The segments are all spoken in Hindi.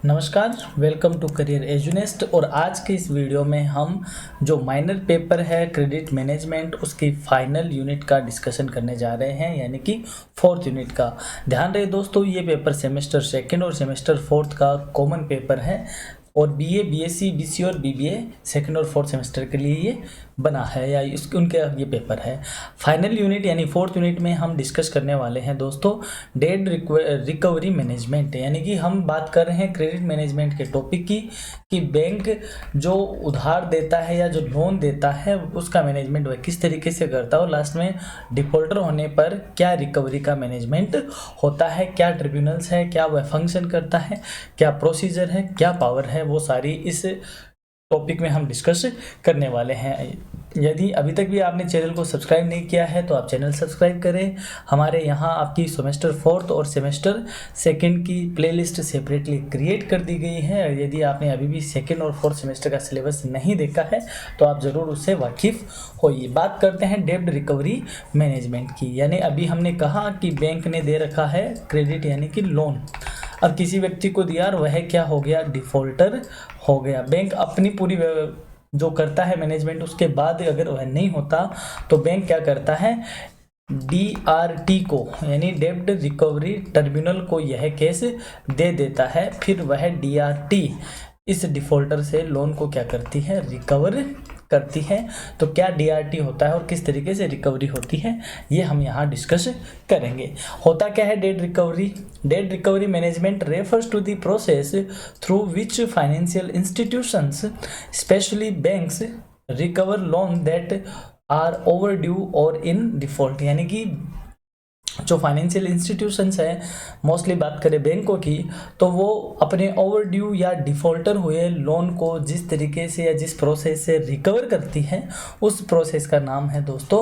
नमस्कार, वेलकम टू करियर एजुनेस्ट। और आज के इस वीडियो में हम जो माइनर पेपर है क्रेडिट मैनेजमेंट उसकी फाइनल यूनिट का डिस्कशन करने जा रहे हैं, यानी कि फोर्थ यूनिट का। ध्यान रहे दोस्तों, ये पेपर सेमेस्टर सेकंड और सेमेस्टर फोर्थ का कॉमन पेपर है और बीए, बीएससी, बीसी और बीबीए सेकंड और फोर्थ सेमेस्टर के लिए ये बना है या इसके उनके ये पेपर है। फाइनल यूनिट यानी फोर्थ यूनिट में हम डिस्कस करने वाले हैं दोस्तों डेट रिकवरी मैनेजमेंट, यानी कि हम बात कर रहे हैं क्रेडिट मैनेजमेंट के टॉपिक की कि बैंक जो उधार देता है या जो लोन देता है उसका मैनेजमेंट वह किस तरीके से करता है और लास्ट में डिफॉल्टर होने पर क्या रिकवरी का मैनेजमेंट होता है, क्या ट्रिब्यूनल्स है, क्या वह फंक्शन करता है, क्या प्रोसीजर है, क्या पावर है, वो सारी इस टॉपिक में हम डिस्कस करने वाले हैं। यदि अभी तक भी आपने चैनल को सब्सक्राइब नहीं किया है तो आप चैनल सब्सक्राइब करें। हमारे यहाँ आपकी सेमेस्टर फोर्थ और सेमेस्टर सेकंड की प्लेलिस्ट सेपरेटली क्रिएट कर दी गई है। यदि आपने अभी भी सेकंड और फोर्थ सेमेस्टर का सिलेबस नहीं देखा है तो आप ज़रूर उससे वाकिफ़ होइए। बात करते हैं डेब्ट रिकवरी मैनेजमेंट की, यानी अभी हमने कहा कि बैंक ने दे रखा है क्रेडिट यानी कि लोन, अब किसी व्यक्ति को दिया और वह क्या हो गया, डिफॉल्टर हो गया। बैंक अपनी पूरी जो करता है मैनेजमेंट उसके बाद अगर वह नहीं होता तो बैंक क्या करता है, डीआरटी को यानी डेब्ट रिकवरी ट्रिब्यूनल को यह केस दे देता है। फिर वह डीआरटी इस डिफॉल्टर से लोन को क्या करती है, रिकवर करती है। तो क्या डीआरटी होता है और किस तरीके से रिकवरी होती है ये हम यहाँ डिस्कस करेंगे। होता क्या है debt recovery? Debt recovery management refers to the process through which financial institutions specially banks recover loan that are overdue और इन डिफॉल्ट, यानी कि जो फाइनेंशियल इंस्टीट्यूशंस हैं, मोस्टली बात करें बैंकों की, तो वो अपने ओवर ड्यू या डिफॉल्टर हुए लोन को जिस तरीके से या जिस प्रोसेस से रिकवर करती है उस प्रोसेस का नाम है दोस्तों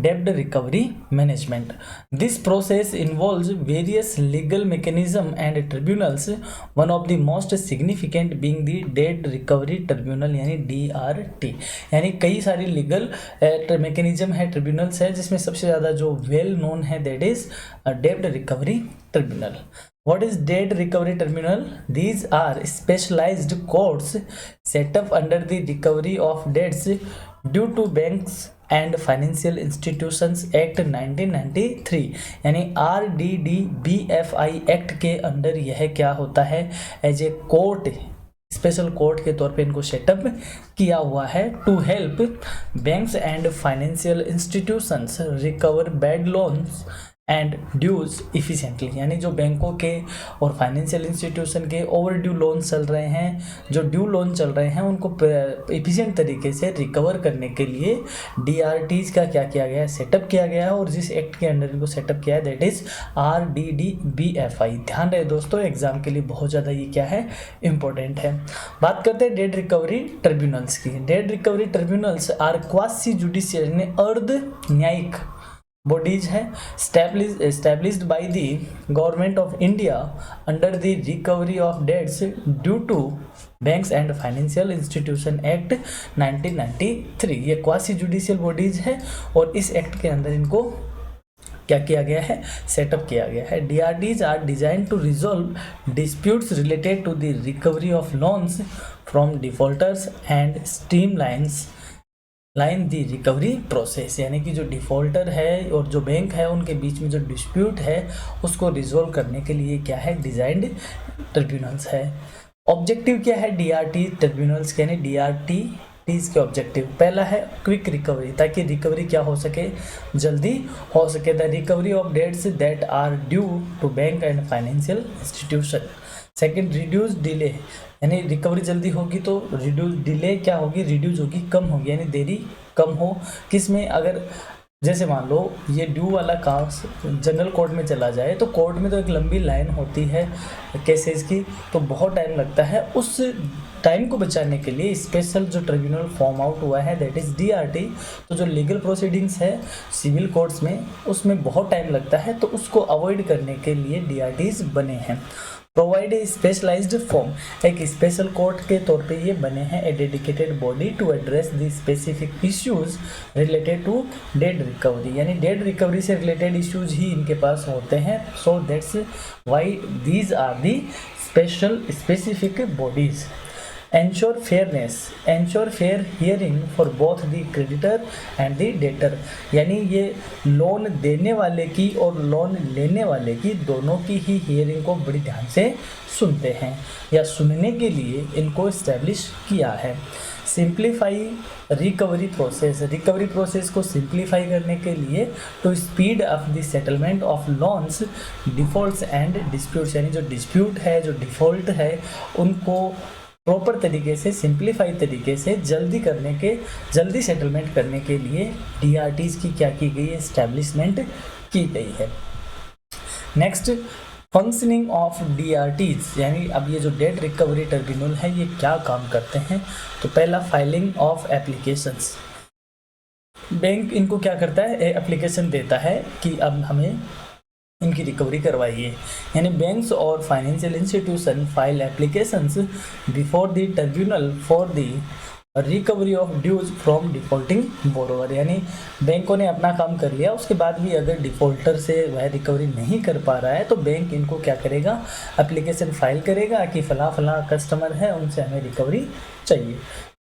डेब्ट recovery management. This process involves various legal mechanism and tribunals, one of the most significant being the debt recovery tribunal यानी डीआरटी। यानी कई सारी लीगल मैकेनिज्म है, ट्रिब्यूनल्स है, जिसमें सबसे ज़्यादा जो वेल नोन है that is a debt recovery tribunal. What is debt recovery tribunal? These are specialized courts set up under the recovery of debts due to banks and financial institutions act 1993, यानी RDDBFI एक्ट के अंदर यह क्या होता है, as a court, special court के तौर पे इनको सेटअप किया हुआ है to help banks and financial institutions recover bad loans and dues efficiently. यानी जो बैंकों के और फाइनेंशियल इंस्टीट्यूशन के ओवर ड्यू लोन चल रहे हैं, जो ड्यू लोन चल रहे हैं, उनको इफिशिएंट तरीके से रिकवर करने के लिए डीआरटीज का क्या किया गया है, सेटअप किया गया है। और जिस एक्ट के अंडर इनको सेटअप किया है दैट इज RDDBFI। ध्यान रहे दोस्तों, एग्जाम के लिए बहुत ज़्यादा ये क्या है, इंपॉर्टेंट है। बात करते हैं डेट रिकवरी ट्रिब्यूनल्स की। Debt recovery tribunals are quasi judicial यानी अर्ध न्यायिक बॉडीज है established by the government of India under the recovery of debts due to banks and financial institution act 1993। ये क्वासी जुडिशियल बॉडीज है और इस एक्ट के अंदर इनको क्या किया गया है, सेटअप किया गया है। DRTs are design to resolve disputes related to the recovery of loans from defaulters and streamlines the recovery process, यानी कि जो डिफ़ॉल्टर है और जो बैंक है उनके बीच में जो डिस्प्यूट है उसको रिजोल्व करने के लिए क्या है, डिजाइंड ट्रिब्यूनल्स है। ऑब्जेक्टिव क्या है डीआरटी ट्रिब्यूनल्स के, यानी डीआरटीज के ऑब्जेक्टिव, पहला है क्विक रिकवरी, ताकि रिकवरी क्या हो सके, जल्दी हो सके। The recovery of debts that are due to bank and financial institution. Second, reduce delay, यानी रिकवरी जल्दी होगी तो रिड्यूस डिले क्या होगी, रिड्यूस होगी, कम होगी, यानी देरी कम हो। किस में, अगर जैसे मान लो ये ड्यू वाला केस जनरल कोर्ट में चला जाए तो कोर्ट में तो एक लंबी लाइन होती है केसेस की, तो बहुत टाइम लगता है। उस टाइम को बचाने के लिए स्पेशल जो ट्रिब्यूनल फॉर्म आउट हुआ है दैट इज़ डीआरटी। तो जो लीगल प्रोसीडिंग्स है सिविल कोर्ट्स में उसमें बहुत टाइम लगता है, तो उसको अवॉइड करने के लिए डीआरटीज बने हैं। प्रोवाइड ए स्पेशलाइज्ड फॉर्म, एक स्पेशल कोर्ट के तौर पे ये बने हैं, a dedicated body to address the specific issues related to debt recovery, यानी डेट रिकवरी से रिलेटेड इश्यूज ही इनके पास होते हैं। So that's why these are the specific bodies. Ensure fairness, ensure fair hearing for both the creditor and the debtor, यानी ये लोन देने वाले की और लोन लेने वाले की दोनों की ही हियरिंग को बड़ी ध्यान से सुनते हैं या सुनने के लिए इनको इस्टेब्लिश किया है। Simplify recovery process, recovery process को सिंप्लीफाई करने के लिए to speed up the settlement of loans, defaults and disputes, यानी जो डिस्प्यूट है, जो डिफ़ॉल्ट है, उनको प्रॉपर तरीके से, सिंप्लीफाई तरीके से जल्दी सेटलमेंट करने के लिए DRTs की क्या की गई है, इस्टेब्लिशमेंट की गई है। नेक्स्ट, फंक्शनिंग ऑफ DRTs, यानी अब ये जो डेट रिकवरी ट्रिब्यूनल है ये क्या काम करते हैं। तो पहला, फाइलिंग ऑफ एप्लीकेशंस। बैंक इनको क्या करता है, एप्लीकेशन देता है कि अब हमें इनकी रिकवरी करवाइए, यानी बैंक्स और financial institution file applications before the tribunal for the recovery of dues from defaulting borrower, यानी बैंकों ने अपना काम कर लिया, उसके बाद भी अगर डिफ़ॉल्टर से वह रिकवरी नहीं कर पा रहा है तो बैंक इनको क्या करेगा, एप्लीकेशन फाइल करेगा कि फ़ला कस्टमर है, उनसे हमें रिकवरी चाहिए।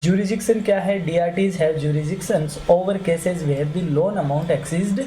ज्यूरिडिक्शन क्या है, DRTs have jurisdictions over cases where the loan amount exceed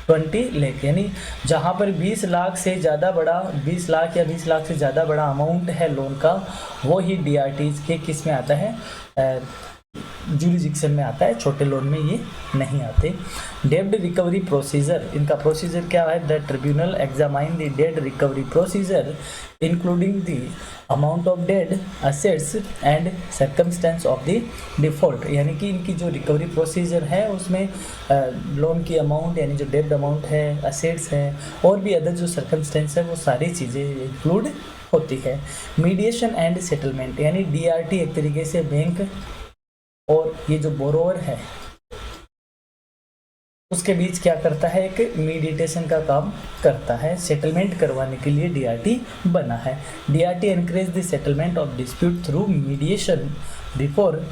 20 lakh, यानी जहाँ पर 20 लाख से ज़्यादा बड़ा, 20 लाख या 20 लाख से ज़्यादा बड़ा अमाउंट है लोन का, वो ही DRTs के किस में आता है, ज्यूरिडिक्शन में आता है। छोटे लोन में ये नहीं आते। डेब्ट रिकवरी प्रोसीजर, इनका प्रोसीजर क्या है, the tribunal examine the debt recovery procedure including the amount of debt, assets and circumstances of the default, यानी कि इनकी जो रिकवरी प्रोसीजर है उसमें लोन की अमाउंट, यानी जो डेब्ट अमाउंट है, असेट्स है और भी अदर जो सर्कमस्टेंस है वो सारी चीज़ें इंक्लूड होती है। मीडिएशन एंड सेटलमेंट, यानी DRT एक तरीके से बैंक और ये जो बोरोवर है उसके बीच क्या करता है, एक मीडिएशन का काम करता है, सेटलमेंट करवाने के लिए DRT बना है। DRT encourage the settlement of dispute through mediation before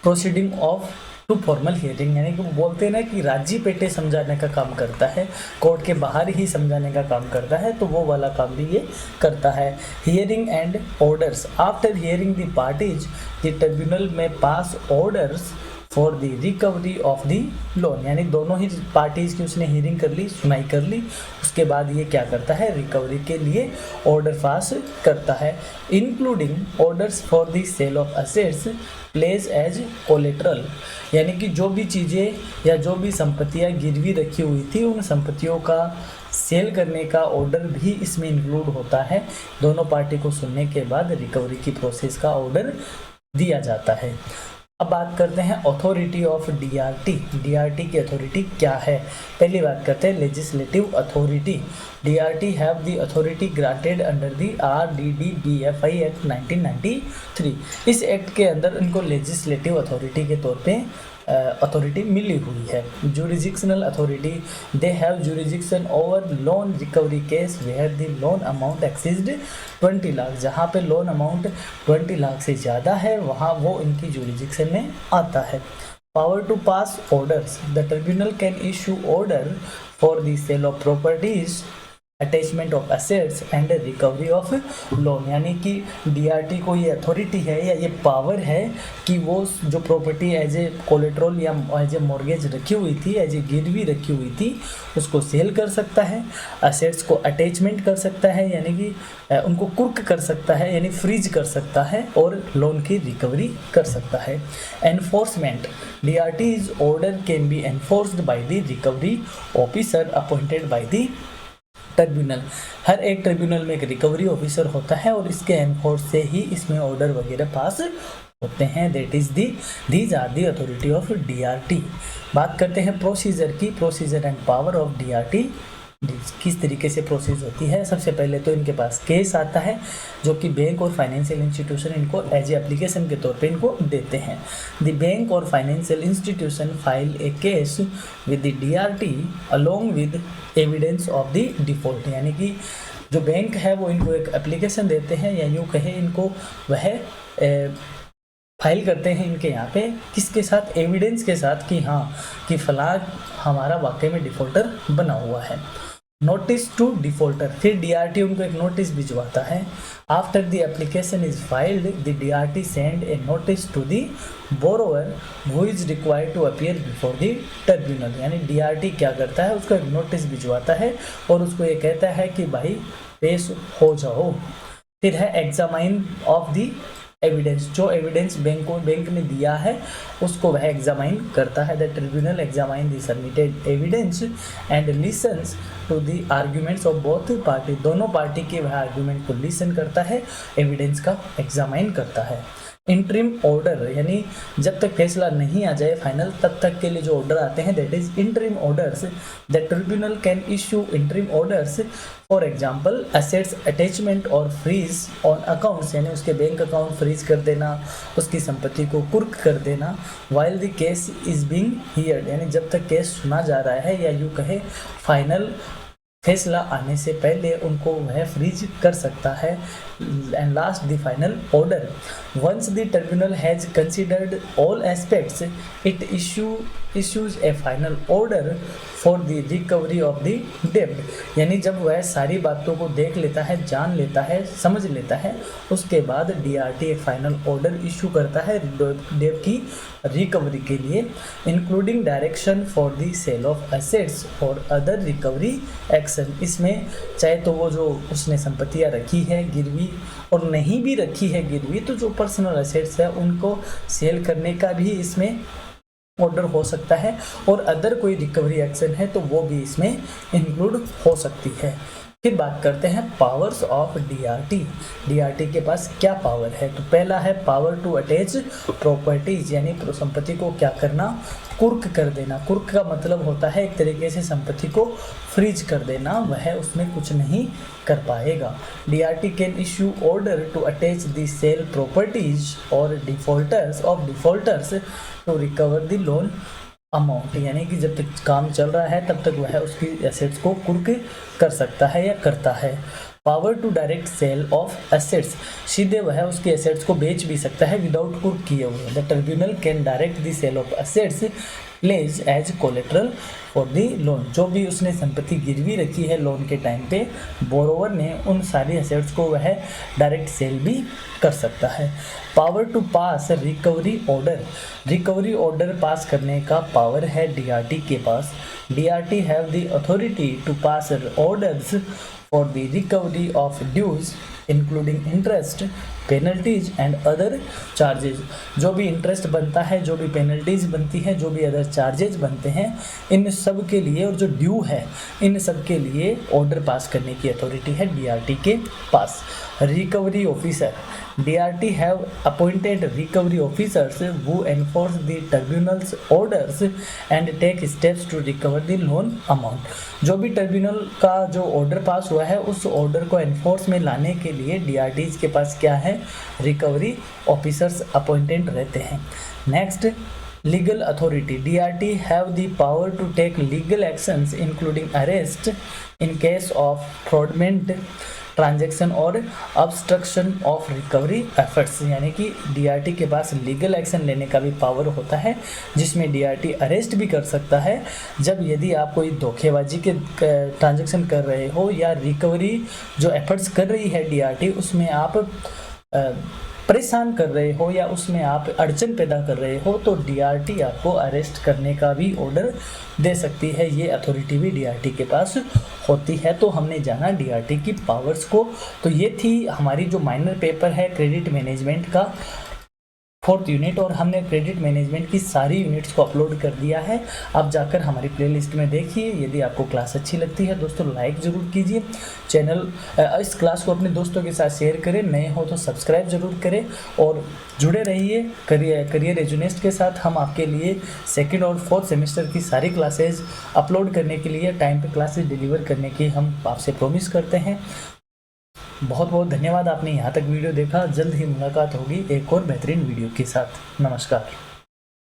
proceeding of to formal hearing, यानी कि वो बोलते हैं ना कि राजी पेटे समझाने का काम करता है, कोर्ट के बाहर ही समझाने का काम करता है, तो वो वाला काम भी ये करता है। Hearing and orders, after hearing the parties the tribunal में pass orders for the recovery of the loan, यानी दोनों ही पार्टीज़ की उसने हियरिंग कर ली, सुनाई कर ली, उसके बाद ये क्या करता है, रिकवरी के लिए ऑर्डर पास करता है। Including orders for the sale of assets place as collateral, यानी कि जो भी चीज़ें या जो भी संपत्तियां गिरवी रखी हुई थी उन संपत्तियों का सेल करने का ऑर्डर भी इसमें इंक्लूड होता है। दोनों पार्टी को सुनने के बाद रिकवरी की प्रोसेस का ऑर्डर दिया जाता है। अब बात करते हैं अथॉरिटी ऑफ DRT। DRT की अथॉरिटी क्या है, पहली बात करते हैं legislative authority. DRT have the authority granted under the RDDBFI act 1993। इस एक्ट के अंदर इनको लेजिस्लेटिव अथॉरिटी के तौर पे अथॉरिटी मिली हुई है। Jurisdictional authority, they have jurisdiction over loan recovery case where the loan amount exceed 20 lakh, जहाँ पे लोन अमाउंट 20 लाख से ज़्यादा है वहाँ वो इनकी जुरिडिक्शन में आता है। Power to pass orders, the tribunal can issue order for the sale of properties, attachment of assets and recovery of loan, यानी कि DRT को ये अथॉरिटी है या ये पावर है कि वो जो प्रॉपर्टी एज ए कोलेट्रल या एज ए मॉर्गेज रखी हुई थी, एज ए गिरवी रखी हुई थी, उसको सेल कर सकता है, असेट्स को अटैचमेंट कर सकता है यानी कि उनको कुर्क कर सकता है यानी फ्रीज कर सकता है, और लोन की रिकवरी कर सकता है। Enforcement, DRT's order can be enforced by the recovery officer appointed by the tribunal. हर एक ट्रिब्यूनल में एक रिकवरी ऑफिसर होता है और इसके एनफोर्स से ही इसमें ऑर्डर वगैरह पास होते हैं। That is these are the authority of DRT। बात करते हैं प्रोसीजर की, procedure and power of DRT किस तरीके से प्रोसेस होती है। सबसे पहले तो इनके पास केस आता है जो कि बैंक और फाइनेंशियल इंस्टीट्यूशन इनको एज ए एप्लीकेशन के तौर पे इनको देते हैं। द बैंक और financial institution file A case with the DRT along with evidence of the default, यानी कि जो बैंक है वो इनको एक एप्लीकेशन देते हैं या यूँ कहे इनको वह फाइल करते हैं इनके यहाँ पे किसके साथ, एविडेंस के साथ कि हाँ कि फ़लाँ हमारा वाकई में डिफ़ॉल्टर बना हुआ है। नोटिस टू डिफॉल्टर, फिर डीआरटी उनको एक नोटिस भिजवाता है। After the application is filed the DRT send a notice to the borrower who is required to appear before the tribunal. यानी डीआरटी क्या करता है, उसको एक नोटिस भिजवाता है और उसको ये कहता है कि भाई पेश हो जाओ। फिर है एग्जामाइन ऑफ द एविडेंस, जो एविडेंस बैंक ने दिया है उसको वह एग्जामाइन करता है। The tribunal examine the submitted evidence and listens to the arguments of both party, दोनों पार्टी के वह आर्ग्यूमेंट को लिसन करता है, एविडेंस का एग्जामाइन करता है। इंटरिम ऑर्डर, यानी जब तक फैसला नहीं आ जाए फाइनल तब तक के लिए जो ऑर्डर आते हैं that is interim orders. The tribunal can issue interim orders for example assets attachment और फ्रीज ऑन अकाउंट्स, यानी उसके बैंक अकाउंट फ्रीज कर देना, उसकी संपत्ति को कुर्क कर देना। While the case is being heard, यानी जब तक केस सुना जा रहा है या यूँ कहे फाइनल फैसला आने से पहले उनको वह फ्रीज कर सकता है। And last the final order, once the tribunal has considered all aspects it issues a final order for the recovery of the डेब्ट, यानी जब वह सारी बातों को देख लेता है, जान लेता है, समझ लेता है, उसके बाद डीआरटी एक फाइनल ऑर्डर इशू करता है डेब्ट की रिकवरी के लिए, including direction for the sale of assets और अदर रिकवरी एक्शन। इसमें चाहे तो वो जो उसने संपत्तियां रखी है गिरवी और नहीं भी रखी है गिरवी, तो जो पर्सनल एसेट्स है उनको सेल करने का भी इसमें ऑर्डर हो सकता है, और अदर कोई रिकवरी एक्शन है तो वो भी इसमें इंक्लूड हो सकती है। फिर बात करते हैं पावर्स ऑफ डीआरटी। डीआरटी के पास क्या पावर है, तो पहला है पावर टू अटैच प्रॉपर्टीज, यानी संपत्ति को क्या करना, कुर्क कर देना। कुर्क का मतलब होता है एक तरीके से संपत्ति को फ्रीज कर देना, वह उसमें कुछ नहीं कर पाएगा। DRT can issue order to attach the sale properties और defaulters to recover the loan amount, यानी कि जब तक काम चल रहा है तब तक वह उसकी एसेट्स को कुर्क कर सकता है या करता है। Power to direct sale of assets, सीधे वह उसके एसेट्स को बेच भी सकता है विदाउट कुर्क किए हुए। The tribunal can direct the sale of assets pledge as collateral for the loan, जो भी उसने संपत्ति गिरवी रखी है लोन के टाइम पे, बोरोवर ने उन सारी एसेट्स को वह डायरेक्ट सेल भी कर सकता है। Power to pass recovery order, recovery order pass करने का पावर है डीआरटी के पास। DRT have the authority to pass orders for the recovery of dues including interest, penalties and other charges, जो भी इंटरेस्ट बनता है, जो भी पेनल्टीज बनती है, जो भी अदर चार्जेज बनते हैं, इन सब के लिए, और जो ड्यू है इन सब के लिए ऑर्डर पास करने की अथॉरिटी है डीआरटी के पास। Recovery officer, DRT have appointed recovery officers who enforce the tribunals orders and take steps to recover the loan amount. जो भी ट्रिब्यूनल का जो ऑर्डर पास हुआ है उस ऑर्डर को एनफोर्स में लाने के लिए डीआरटीज के पास क्या है, रिकवरी ऑफिसर्स अपॉइंटेड रहते हैं। Next, legal authority, DRT have the power to take legal actions including arrest in case of fraudulent transaction और ऑब्स्ट्रक्शन ऑफ रिकवरी एफर्ट्स, यानी कि डीआरटी के पास लीगल एक्शन लेने का भी पावर होता है, जिसमें डीआरटी अरेस्ट भी कर सकता है जब यदि आप कोई धोखेबाजी के ट्रांजैक्शन कर रहे हो या रिकवरी जो एफर्ट्स कर रही है डीआरटी उसमें आप परेशान कर रहे हो या उसमें आप अड़चन पैदा कर रहे हो, तो डीआरटी आपको अरेस्ट करने का भी ऑर्डर दे सकती है। ये अथॉरिटी भी डीआरटी के पास होती है। तो हमने जाना डीआरटी की पावर्स को। तो ये थी हमारी जो माइनर पेपर है क्रेडिट मैनेजमेंट का 4th यूनिट, और हमने क्रेडिट मैनेजमेंट की सारी यूनिट्स को अपलोड कर दिया है। आप जाकर हमारी प्लेलिस्ट में देखिए। यदि आपको क्लास अच्छी लगती है दोस्तों लाइक ज़रूर कीजिए, चैनल इस क्लास को अपने दोस्तों के साथ शेयर करें, नए हो तो सब्सक्राइब ज़रूर करें और जुड़े रहिए करियर एजुनेस्ट के साथ। हम आपके लिए 2nd और 4th सेमेस्टर की सारी क्लासेज अपलोड करने के लिए टाइम पे क्लासेज डिलीवर करने की हम आपसे प्रॉमिस करते हैं। बहुत बहुत धन्यवाद, आपने यहाँ तक वीडियो देखा। जल्द ही मुलाकात होगी एक और बेहतरीन वीडियो के साथ। नमस्कार।